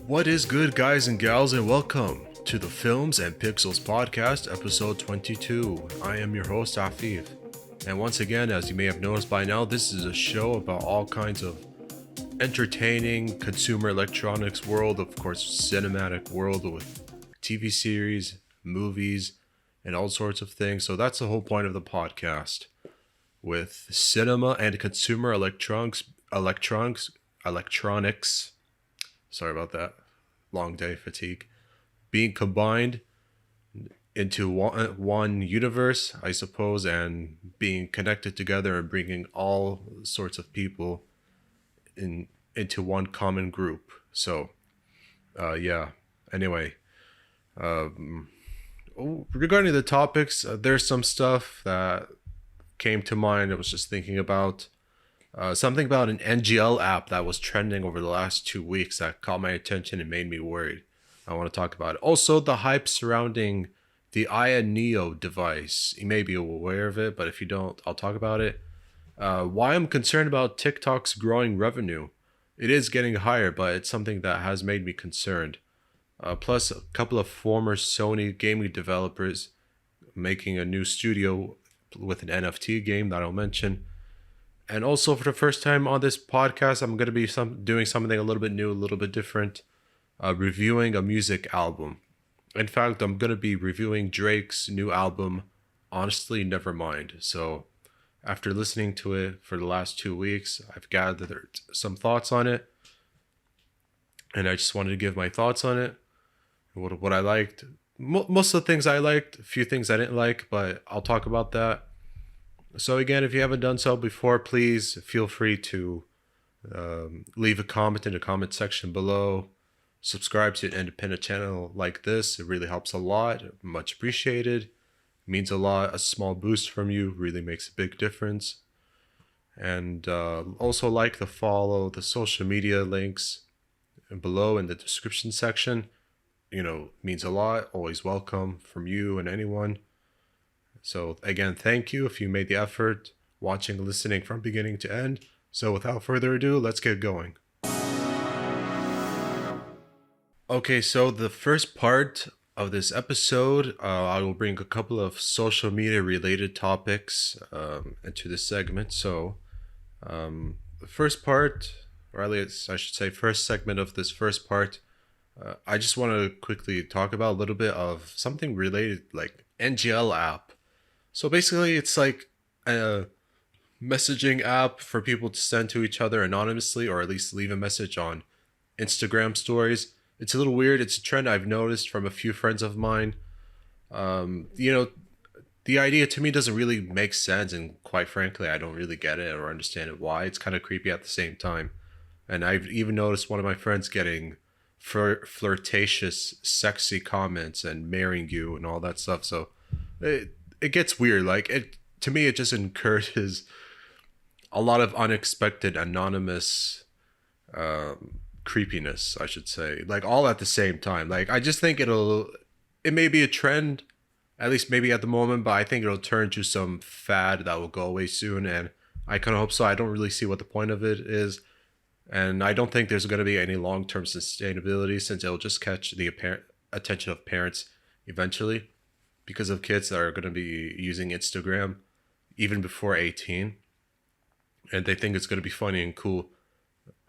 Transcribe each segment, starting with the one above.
What is good, guys and gals, and welcome to the Films and Pixels podcast, episode 22. I am your host, Afif. And once again, as you may have noticed by now, this is a show about all kinds of entertaining consumer electronics world, of course, cinematic world with TV series, movies, and all sorts of things. So that's the whole point of the podcast. With cinema and consumer electronics. Sorry about that. Long day fatigue. Being combined into one universe, I suppose, and being connected together and bringing all sorts of people into one common group. So, yeah. Anyway, regarding the topics, there's some stuff that came to mind. I was just thinking about something about an NGL app that was trending over the last 2 weeks that caught my attention and made me worried. I want to talk about it. Also, the hype surrounding the Aya Neo device. You may be aware of it, but if you don't, I'll talk about it. Why I'm concerned about TikTok's growing revenue. It is getting higher, but it's something that has made me concerned. Plus, a couple of former Sony gaming developers making a new studio with an NFT game that I'll mention. And also, for the first time on this podcast, I'm going to be doing something a little bit new, a little bit different, reviewing a music album. In fact, I'm going to be reviewing Drake's new album, Honestly Nevermind. So, after listening to it for the last 2 weeks, I've gathered some thoughts on it. And I just wanted to give my thoughts on it, what I liked. Most of the things I liked, a few things I didn't like, but I'll talk about that. So again, if you haven't done so before, please feel free to leave a comment in the comment section below. Subscribe to an independent channel like this. It really helps a lot. Much appreciated. It means a lot. A small boost from you really makes a big difference. And also follow the social media links below in the description section. Means a lot. Always welcome from you and anyone. So again, thank you if you made the effort watching and listening from beginning to end. So without further ado, let's get going. Okay, so the first part of this episode, I will bring a couple of social media related topics into this segment. So the first part, or at least I should say first segment of this first part, I just want to quickly talk about a little bit of something related like NGL App. So basically, it's like a messaging app for people to send to each other anonymously, or at least leave a message on Instagram stories. It's a little weird. It's a trend I've noticed from a few friends of mine. The idea to me doesn't really make sense, and quite frankly, I don't really get it or understand it why. It's kind of creepy at the same time. And I've even noticed one of my friends getting flirtatious, sexy comments and marrying you and all that stuff. So it gets weird. To me, it just encourages a lot of unexpected anonymous creepiness, I should say, all at the same time. I just think it may be a trend, at least maybe at the moment, but I think it'll turn to some fad that will go away soon, and I kind of hope so. I don't really see what the point of it is, and I don't think there's going to be any long-term sustainability, since it'll just catch the attention of parents eventually, because of kids that are going to be using Instagram even before 18. And they think it's going to be funny and cool,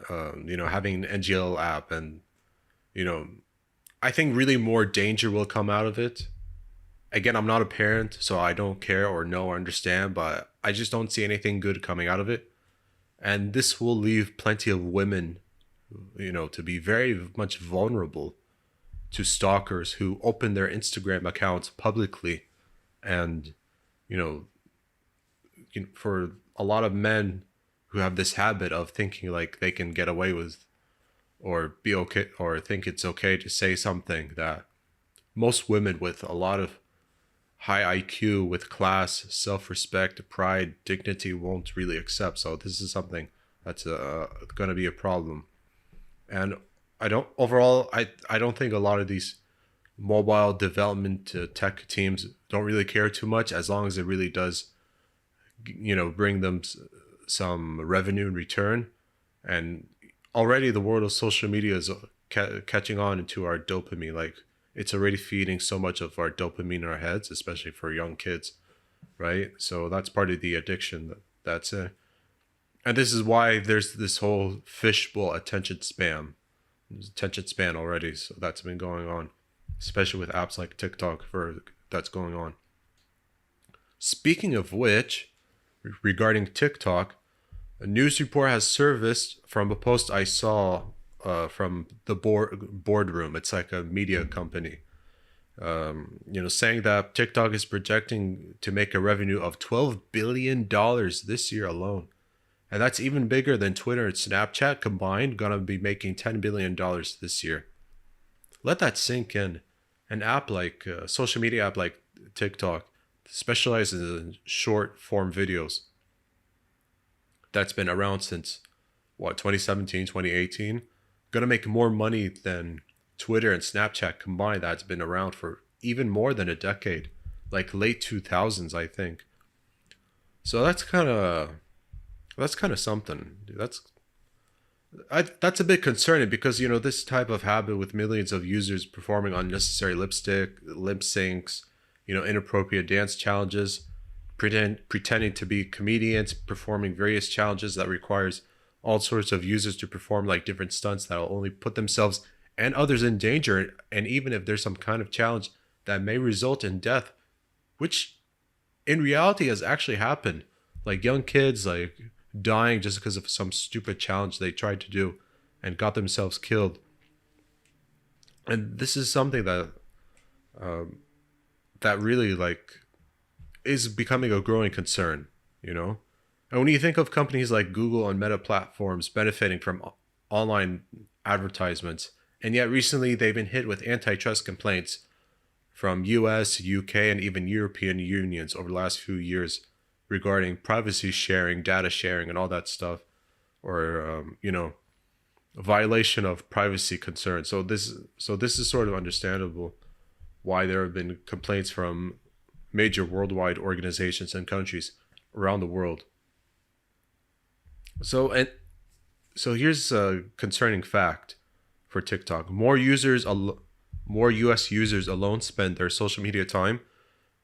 having an NGL app. And, I think really more danger will come out of it. Again, I'm not a parent, so I don't care or know or understand, but I just don't see anything good coming out of it. And this will leave plenty of women, to be very much vulnerable to stalkers who open their Instagram accounts publicly. And, for a lot of men who have this habit of thinking like they can get away with or be okay, or think it's okay to say something that most women with a lot of high IQ, with class, self-respect, pride, dignity won't really accept. So this is something that's going to be a problem. And I don't think a lot of these mobile development tech teams don't really care too much, as long as it really does, bring them some revenue in return. And already the world of social media is catching on into our dopamine. Like it's already feeding so much of our dopamine in our heads, especially for young kids, right? So that's part of the addiction. That's it. And this is why there's this whole fishbowl attention span already. So that's been going on, especially with apps like TikTok for that's going on. Speaking of which, regarding TikTok, a news report has surfaced from a post I saw from the boardroom. It's like a media company, saying that TikTok is projecting to make a revenue of $12 billion this year alone. And that's even bigger than Twitter and Snapchat combined, gonna be making $10 billion this year. Let that sink in. An app like social media app like TikTok specializes in short form videos. That's been around since 2017, 2018. Gonna make more money than Twitter and Snapchat combined. That's been around for even more than a decade, like late 2000s, I think. So that's kind of something. That's a bit concerning because this type of habit with millions of users performing unnecessary lip syncs, inappropriate dance challenges, pretending to be comedians, performing various challenges that requires all sorts of users to perform like different stunts that will only put themselves and others in danger. And even if there's some kind of challenge that may result in death, which in reality has actually happened, like young kids like dying just because of some stupid challenge they tried to do and got themselves killed. And this is something that that really like is becoming a growing concern, And when you think of companies like Google and Meta platforms benefiting from online advertisements, and yet recently they've been hit with antitrust complaints from US, UK, and even European unions over the last few years regarding privacy sharing, data sharing, and all that stuff, or violation of privacy concerns. So this is sort of understandable why there have been complaints from major worldwide organizations and countries around the world. So here's a concerning fact for TikTok: more U.S. users alone spend their social media time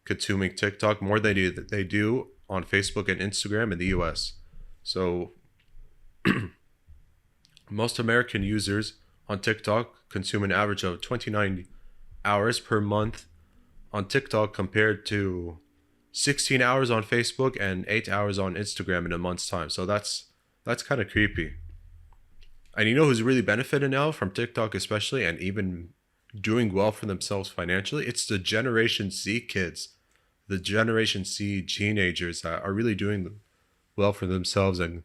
consuming TikTok more than they do on Facebook and Instagram in the US. So most American users on TikTok consume an average of 29 hours per month on TikTok compared to 16 hours on Facebook and 8 hours on Instagram in a month's time. So that's kind of creepy. And you know who's really benefiting now from TikTok especially, and even doing well for themselves financially? It's the Generation Z kids, the Generation Z teenagers that are really doing well for themselves and,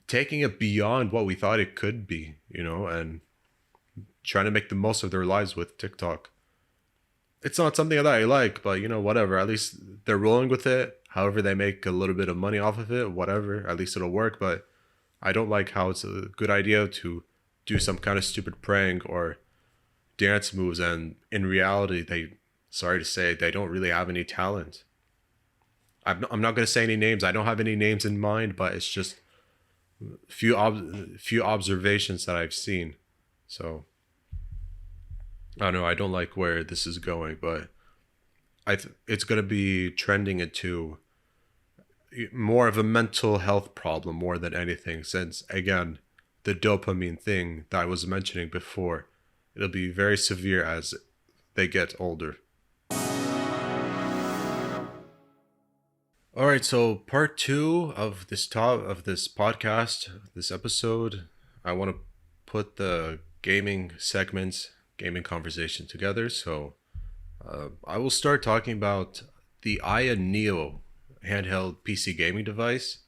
taking it beyond what we thought it could be, and trying to make the most of their lives with TikTok. It's not something that I like, but, whatever. At least they're rolling with it. However, they make a little bit of money off of it, whatever. At least it'll work. But I don't like how it's a good idea to do some kind of stupid prank or dance moves, and in reality, sorry to say, they don't really have any talent. I'm not going to say any names. I don't have any names in mind, but it's just few observations that I've seen. So I don't know. I don't like where this is going, but it's going to be trending into more of a mental health problem more than anything, since, again, the dopamine thing that I was mentioning before, it'll be very severe as they get older. All right, so part 2 of this podcast, this episode, I want to put the gaming segments, gaming conversation together. So I will start talking about the Aya Neo handheld PC gaming device,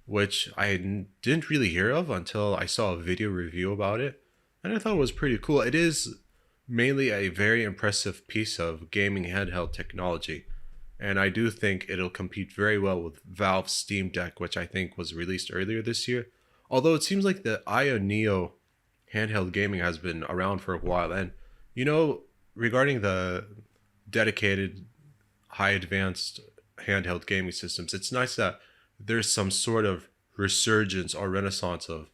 which I didn't really hear of until I saw a video review about it, and I thought it was pretty cool. It is mainly a very impressive piece of gaming handheld technology, and I do think it'll compete very well with Valve's Steam Deck, which I think was released earlier this year. Although it seems like the Aya Neo handheld gaming has been around for a while, and regarding the dedicated high advanced handheld gaming systems, it's nice that there's some sort of resurgence or renaissance of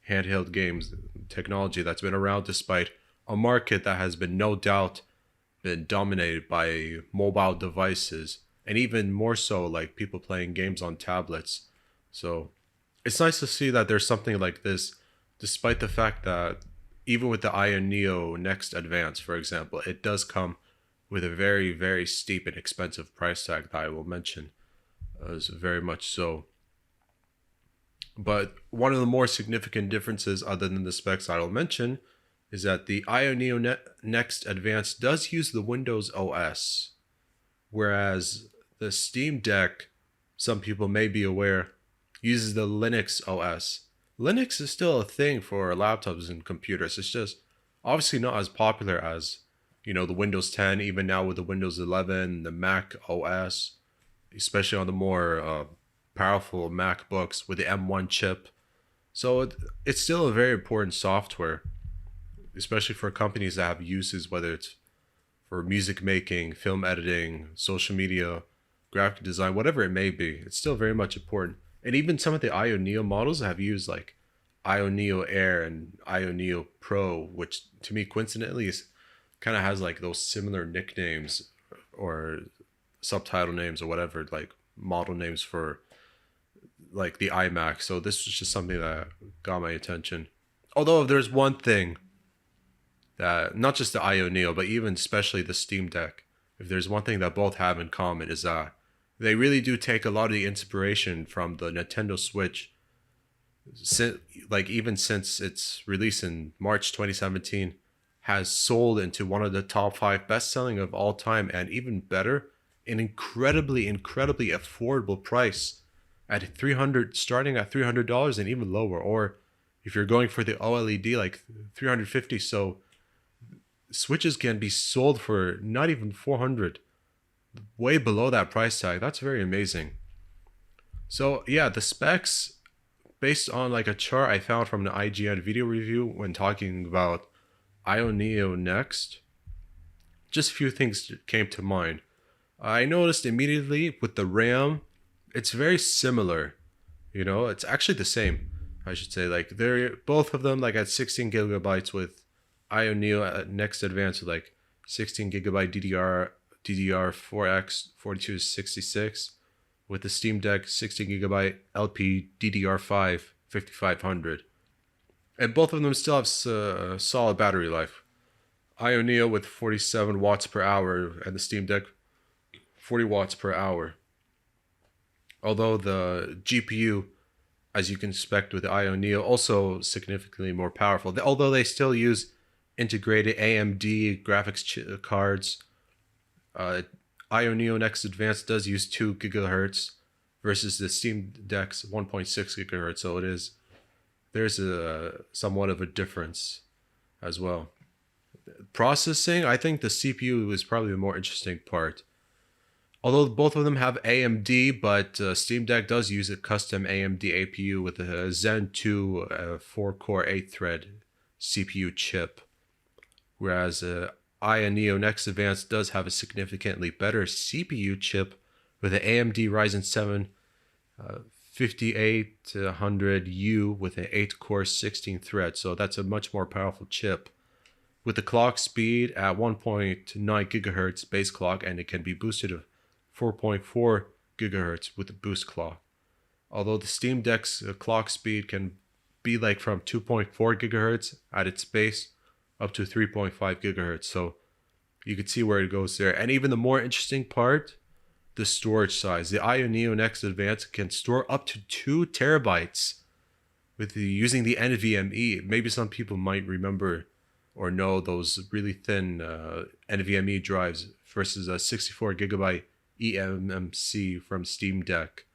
handheld games technology that's been around despite a market that has been no doubt been dominated by mobile devices, and even more so like people playing games on tablets. So it's nice to see that there's something like this, despite the fact that even with the Ion Neo Next Advance, for example, it does come with a very, very steep and expensive price tag that I will mention, very much so. But one of the more significant differences, other than the specs I'll mention, is that the Ion Neo Next Advance does use the Windows OS, whereas the Steam Deck, some people may be aware, uses the Linux OS. Linux is still a thing for laptops and computers. It's just obviously not as popular as, the Windows 10, even now with the Windows 11, the Mac OS, especially on the more powerful MacBooks with the M1 chip. So it's still a very important software, especially for companies that have uses, whether it's for music making, film editing, social media, graphic design, whatever it may be. It's still very much important. And even some of the Ion Neo models have used like Ion Neo Air and Ion Neo Pro, which to me coincidentally is kind of has like those similar nicknames or subtitle names or whatever, like model names for like the iMac. So this was just something that got my attention. Although if there's one thing that not just the Ion Neo, but even especially the Steam Deck, if there's one thing that both have in common is that they really do take a lot of the inspiration from the Nintendo Switch. Like even since its release in March 2017, has sold into one of the top 5 best-selling of all time, and even better, an incredibly affordable price at starting at $300 and even lower. Or if you're going for the OLED, like $350. So Switches can be sold for not even $400, way below that price tag. That's very amazing. So yeah, the specs, based on like a chart I found from the IGN video review when talking about Ion Neo Next, just a few things came to mind. I noticed immediately with the RAM, it's very similar. It's actually the same, I should say. Like they're both of them like at 16 gigabytes, with Ion Neo Next Advance with like 16 gigabyte DDR4X 4266, with the Steam Deck 16 gigabyte LP DDR5 5500. And both of them still have solid battery life. Ion Neo with 47 watts per hour and the Steam Deck 40 watts per hour. Although the GPU, as you can expect with the Ion Neo, also significantly more powerful. Although they still use integrated AMD graphics cards, Ion Neo Next Advance does use 2 gigahertz versus the Steam Deck's 1.6 gigahertz. So there's a somewhat of a difference as well. Processing, I think the CPU is probably the more interesting part. Although both of them have AMD, but Steam Deck does use a custom AMD APU with a Zen 2 4-core 8-thread CPU chip, whereas Ion Neo Next Advance does have a significantly better CPU chip with an AMD Ryzen 7 5800U with an 8-core 16-thread. So that's a much more powerful chip, with the clock speed at 1.9 gigahertz base clock, and it can be boosted to 4.4 gigahertz with the boost clock. Although the Steam Deck's clock speed can be like from 2.4 gigahertz at its base up to 3.5 gigahertz. So you can see where it goes there. And even the more interesting part, the storage size. The Ion Neo Next Advance can store up to 2 terabytes using the NVMe. Maybe some people might remember or know those really thin NVMe drives versus a 64 gigabyte eMMC from Steam Deck.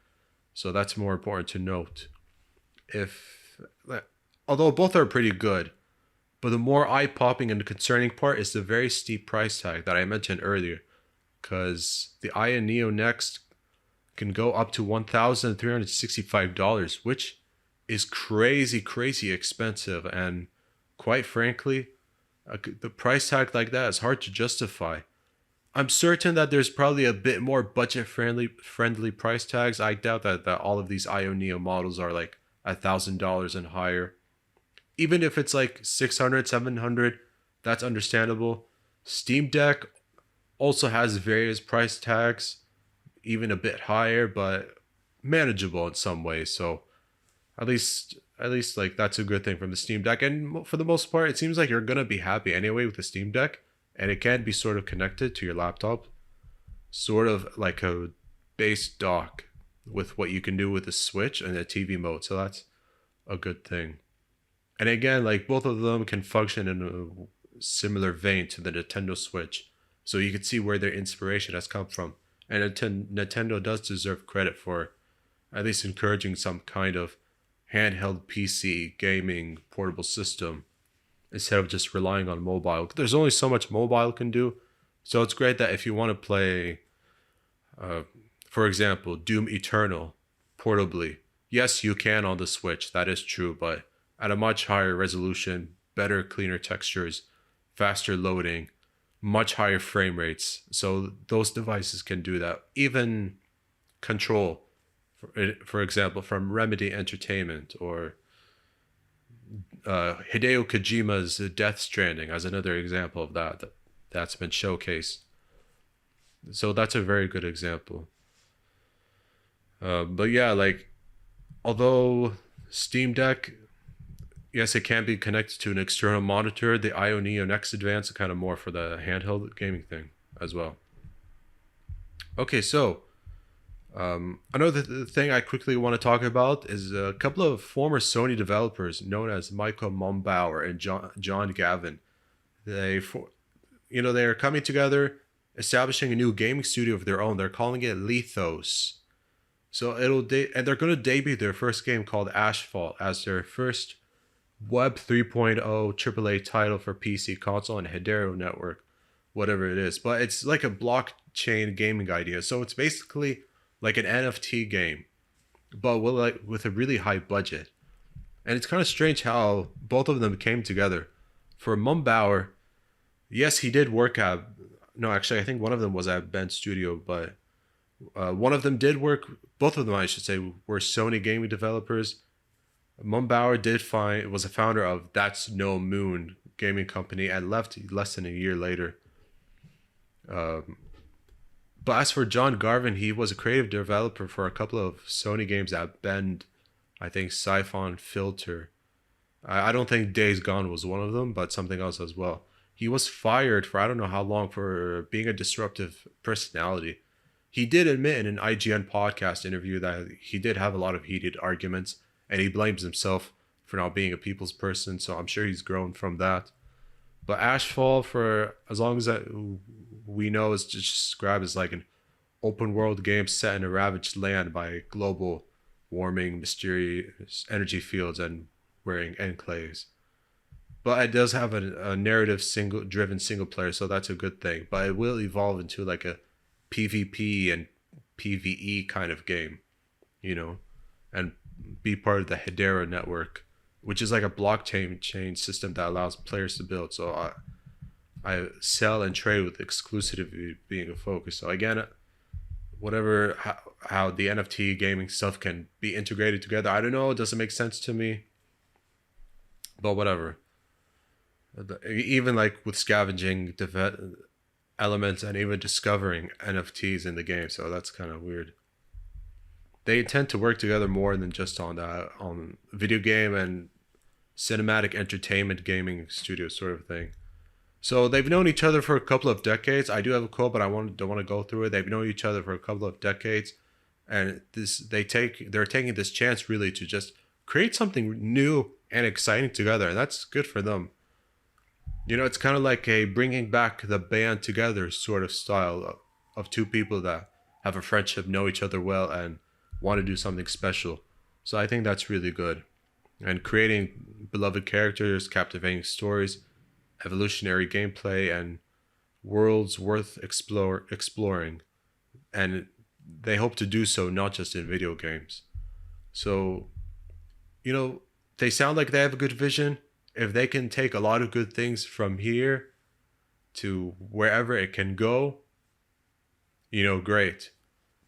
So that's more important to note. Although both are pretty good, but the more eye-popping and concerning part is the very steep price tag that I mentioned earlier, because the Ion Neo Next can go up to $1,365, which is crazy expensive, and quite frankly, the price tag like that is hard to justify. I'm certain that there's probably a bit more budget-friendly price tags. I doubt that all of these Ion Neo models are like $1,000 and higher. even if it's like 600, 700, that's understandable. Steam Deck also has various price tags, even a bit higher, but manageable in some ways. So at least like that's a good thing from the Steam Deck. And for the most part, it seems like you're gonna be happy anyway with the Steam Deck, and it can be sort of connected to your laptop, sort of like a base dock with what you can do with the Switch and the TV mode. So that's a good thing. And again, like both of them can function in a similar vein to the Nintendo Switch. So you can see where their inspiration has come from. And Nintendo does deserve credit for at least encouraging some kind of handheld PC gaming portable system instead of just relying on mobile. There's only so much mobile can do. So it's great that if you want to play, for example, Doom Eternal portably, yes, you can on the Switch. That is true, but at a much higher resolution, better, cleaner textures, faster loading, much higher frame rates. So those devices can do that. Even Control, for example, from Remedy Entertainment, or Hideo Kojima's Death Stranding as another example of that's been showcased. So that's a very good example. But yeah, like although Steam Deck, yes, it can be connected to an external monitor. The IO Neo Next Advance are kind of more for the handheld gaming thing as well. Okay, so another thing I quickly want to talk about is a couple of former Sony developers known as Michael Mumbauer and John Gavin. They're coming together, establishing a new gaming studio of their own. They're calling it Lethos. So and they're going to debut their first game called Asphalt as their first Web 3.0 AAA title for PC, console, and Hedera network, whatever it is. But it's like a blockchain gaming idea. So it's basically like an NFT game, but with a really high budget. And it's kind of strange how both of them came together. For Mumbauer, yes, he did work at, no, actually, I think one of them was at Bend Studio, but one of them did work, both of them, I should say, were Sony gaming developers. Mumbauer was a founder of That's No Moon gaming company and left less than a year later. But as for John Garvin, he was a creative developer for a couple of Sony games at Bend, I think Siphon Filter. I don't think Days Gone was one of them, but something else as well. He was fired for I don't know how long for being a disruptive personality. He did admit in an IGN podcast interview that he did have a lot of heated arguments, and he blames himself for not being a people's person, so I'm sure he's grown from that. But Ashfall, for as long as we know, is just described as like an open world game set in a ravaged land by global warming, mysterious energy fields, and wearing enclaves. But it does have a narrative driven single player, so that's a good thing. But it will evolve into like a PvP and PvE kind of game, and be part of the Hedera network, which is like a blockchain system that allows players to build. So I sell and trade with exclusivity being a focus. So again, how the NFT gaming stuff can be integrated together, I don't know. It doesn't make sense to me. But whatever. Even like with scavenging elements and even discovering NFTs in the game. So that's kind of weird. They tend to work together more than just on video game and cinematic entertainment gaming studio sort of thing. So they've known each other for a couple of decades. I do have a quote, but don't want to go through it. They've known each other for a couple of decades, and they're taking this chance really to just create something new and exciting together, and that's good for them. It's kind of like a bringing back the band together sort of style of two people that have a friendship, know each other well, and want to do something special. So I think that's really good. And creating beloved characters, captivating stories, evolutionary gameplay, and worlds worth exploring. And they hope to do so not just in video games. So, they sound like they have a good vision. If they can take a lot of good things from here to wherever it can go, great.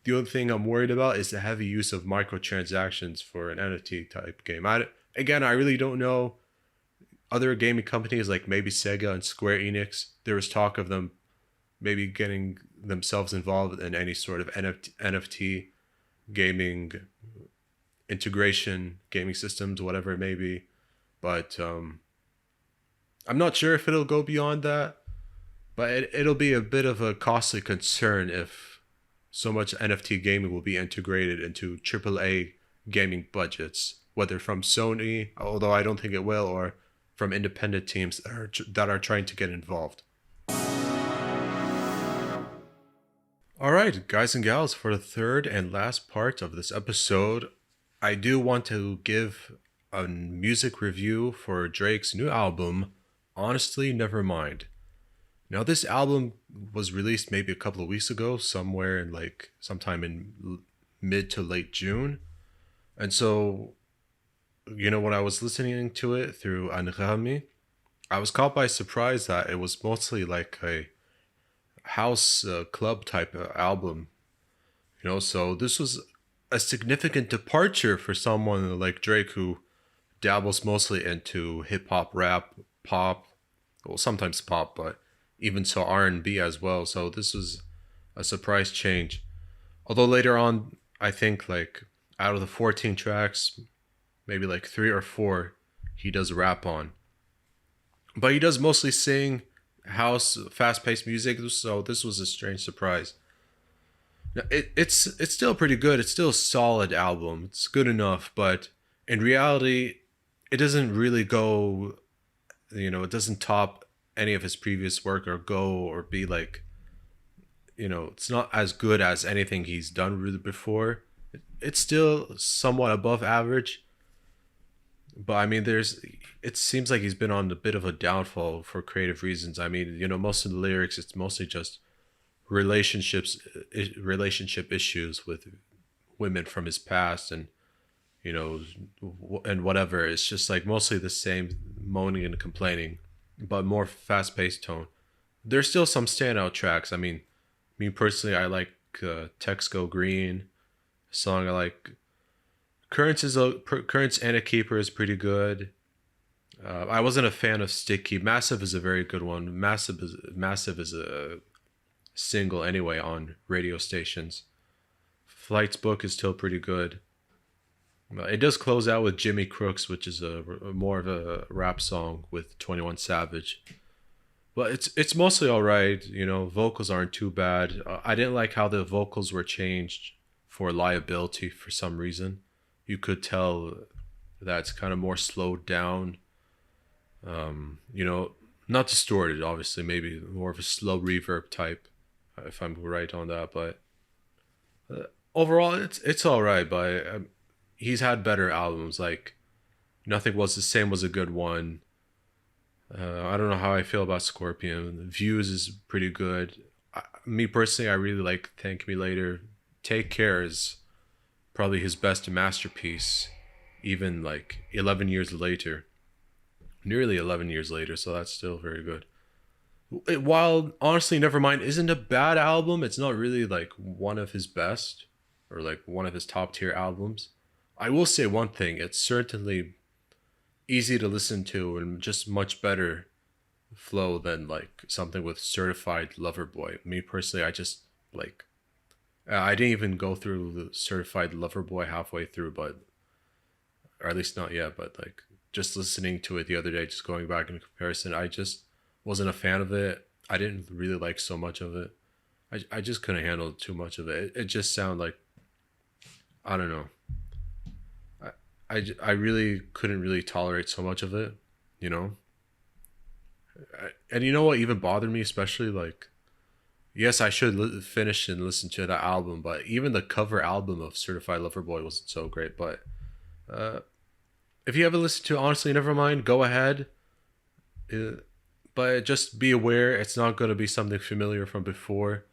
The only thing I'm worried about is the heavy use of microtransactions for an NFT type game. I really don't know other gaming companies like maybe Sega and Square Enix, there was talk of them maybe getting themselves involved in any sort of NFT gaming integration, gaming systems, whatever it may be. But I'm not sure if it'll go beyond that. But it'll be a bit of a costly concern if so much NFT gaming will be integrated into AAA gaming budgets, whether from Sony, although I don't think it will, or from independent teams that are trying to get involved. All right, guys and gals, for the third and last part of this episode, I do want to give a music review for Drake's new album, Honestly Nevermind. Now, this album was released maybe a couple of weeks ago, somewhere in sometime in mid to late June. And so, when I was listening to it through El-Jamil, I was caught by surprise that it was mostly like a house club type of album. So this was a significant departure for someone like Drake, who dabbles mostly into hip hop, rap, pop, well, sometimes pop, but even so R&B as well. So this was a surprise change. Although later on, I think out of the 14 tracks, maybe 3 or 4 he does rap on. But he does mostly sing house, fast-paced music, so this was a strange surprise. Now, it's still pretty good. It's still a solid album. It's good enough, but in reality, it doesn't really go, it doesn't top any of his previous work or be it's not as good as anything he's done really before. It's still somewhat above average, but I mean, it seems like he's been on a bit of a downfall for creative reasons. I mean, most of the lyrics, it's mostly just relationship issues with women from his past, and and whatever. It's just mostly the same moaning and complaining, but more fast-paced tone. There's still some standout tracks. I mean, me personally, I like Text Go Green, a song I like. Currents and a Keeper is pretty good. I wasn't a fan of Sticky. Massive is a very good one. Massive is a single anyway on radio stations. Flight's Book is still pretty good. It does close out with Jimmy Crooks, which is more of a rap song with 21 Savage. But it's mostly all right. Vocals aren't too bad. I didn't like how the vocals were changed for Liability for some reason. You could tell that's kind of more slowed down. Not distorted, obviously, maybe more of a slow reverb type, if I'm right on that. But overall, it's all right. But he's had better albums. Nothing Was the Same was a good one. I don't know how I feel about Scorpion. Views is pretty good. Me personally, I really like Thank Me Later. Take Care is probably his best masterpiece, even 11 years later. Nearly 11 years later, so that's still very good. While Honestly Nevermind isn't a bad album, it's not really one of his best or one of his top tier albums. I will say one thing, it's certainly easy to listen to and just much better flow than something with Certified Lover Boy. Me personally, I just I didn't even go through the Certified Lover Boy halfway through, or at least not yet, but just listening to it the other day, just going back in comparison, I just wasn't a fan of it. I didn't really like so much of it. I just couldn't handle too much of it. It just sounded I don't know. I really couldn't really tolerate so much of it, And you know what even bothered me, especially yes, I should finish and listen to that album, but even the cover album of Certified Lover Boy wasn't so great. But if you haven't listened to Honestly Nevermind, go ahead. But just be aware, it's not going to be something familiar from before.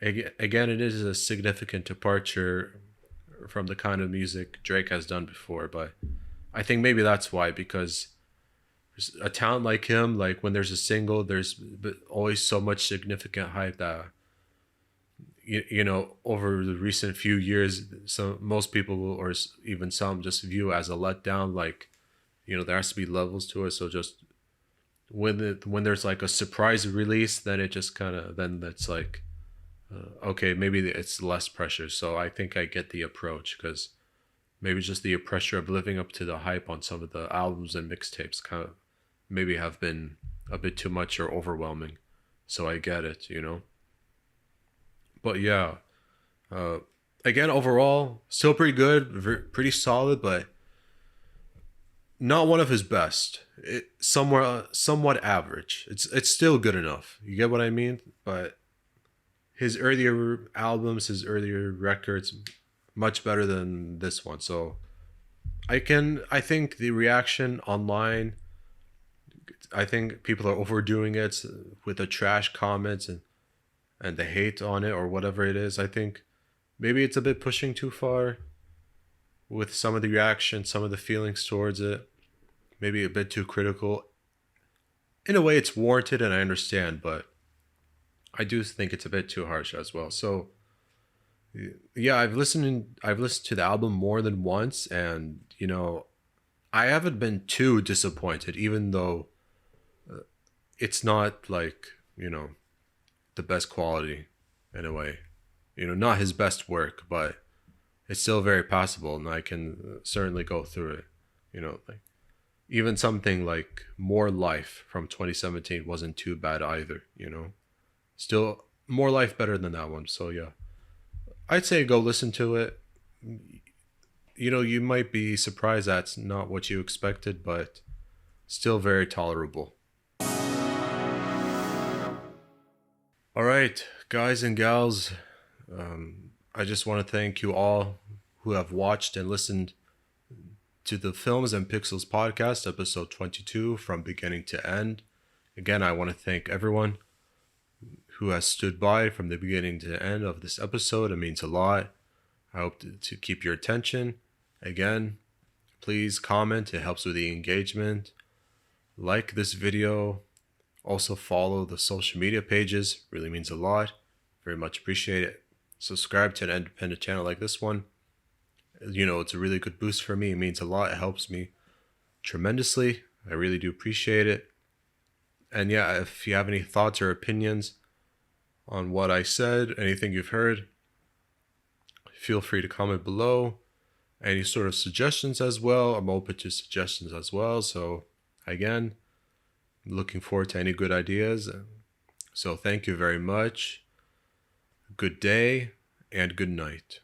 Again, it is a significant departure from the kind of music Drake has done before. But I think maybe that's why, because a talent like him, when there's a single, there's always so much significant hype that over the recent few years, so most people or even some just view as a letdown. there has to be levels to it. So just when there's like a surprise release, then it just kind of, then that's like, okay, maybe it's less pressure. So I think I get the approach, because maybe just the pressure of living up to the hype on some of the albums and mixtapes kind of maybe have been a bit too much or overwhelming. So I get it, But yeah, uh, again, overall, still pretty good, pretty solid, but not one of his best. Somewhat average. It's still good enough. You get what I mean? But his earlier albums, his earlier records, much better than this one. So I think the reaction online, I think people are overdoing it with the trash comments and the hate on it or whatever it is. I think maybe it's a bit pushing too far with some of the reaction, some of the feelings towards it. Maybe a bit too critical. In a way, it's warranted and I understand, but I do think it's a bit too harsh as well. So yeah, I've listened to the album more than once, and I haven't been too disappointed, even though it's not like the best quality in a way. Not his best work, but it's still very passable, and I can certainly go through it. Like even something like More Life from 2017 wasn't too bad either. Still More Life better than that one. So yeah, I'd say go listen to it. You might be surprised that's not what you expected, but still very tolerable. All right, guys and gals, I just want to thank you all who have watched and listened to the Films and Pixels podcast, episode 22, from beginning to end. Again, I want to thank everyone who has stood by from the beginning to the end of this episode. It means a lot. I hope to keep your attention. Again, please comment. It helps with the engagement. Like this video. Also follow the social media pages. Really means a lot. Very much appreciate it. Subscribe to an independent channel like this one. It's a really good boost for me. It means a lot. It helps me tremendously. I really do appreciate it. And yeah, if you have any thoughts or opinions on what I said, anything you've heard, feel free to comment below. Any sort of suggestions as well. I'm open to suggestions as well. So again, looking forward to any good ideas. So thank you very much. Good day and good night.